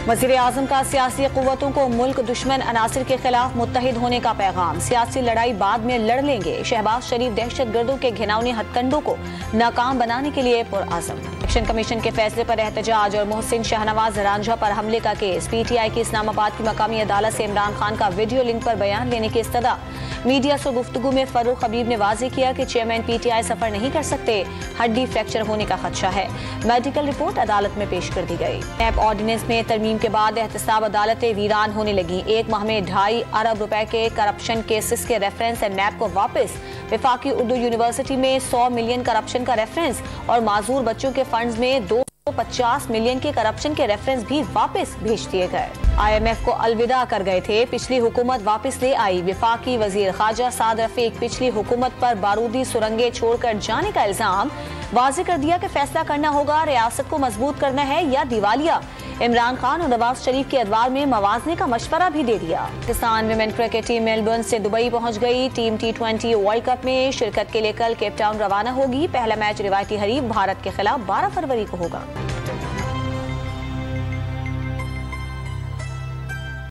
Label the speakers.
Speaker 1: वज़ीर आज़म का सियासी क़ुव्वतों को मुल्क दुश्मन अनासिर के खिलाफ मुत्तहिद होने का पैगाम। सियासी लड़ाई बाद में लड़ लेंगे। शहबाज शरीफ दहशत गर्दों के घिनौने हथकंडों को नाकाम बनाने के लिए पुरआज़म। इलेक्शन कमीशन के फैसले पर एहतजाज और मोहसिन शाहनवाज रांझा पर हमले का केस। PTI की इस्लामाबाद की मकामी अदालत से इमरान खान का वीडियो लिंक पर बयान लेने की इस्तदा। मीडिया से गुफ्तगू में फरूख हबीब ने वाज़ेह किया कि चेयरमैन PTI सफर नहीं कर सकते, हड्डी फ्रैक्चर होने का खदशा है। मेडिकल रिपोर्ट अदालत में पेश कर दी गई। नैब ऑर्डिनेंस में तरमीम के बाद एहतसाब अदालतें वीरान होने लगी। एक माह में 2.5 अरब रुपए के करप्शन केसेस के रेफरेंस नैब को वापस। वफाकी उर्दू यूनिवर्सिटी में 100 मिलियन करप्शन का रेफरेंस और माजूर बच्चों के फंड्स में 250 मिलियन के करप्शन के रेफरेंस भी वापस भेज दिए गए। IMF को अलविदा कर गए थे, पिछली हुकूमत वापस ले आई। वफाकी वजीर खारजा साद रफीक पिछली हुकूमत पर बारूदी सुरंगें छोड़कर जाने का इल्जाम। वाज़ेह कर दिया कि फैसला करना होगा रियासत को मजबूत करना है या दिवालिया। इमरान खान और नवाज शरीफ के अदवार में मवाजने का मशवरा भी दे दिया। Pakistan women cricket team Melbourne से दुबई पहुंच गई। टीम T20 वर्ल्ड कप में शिरकत के लिए कल केप टाउन रवाना होगी। पहला मैच रिवायती हरीफ भारत के खिलाफ 12 फरवरी को होगा।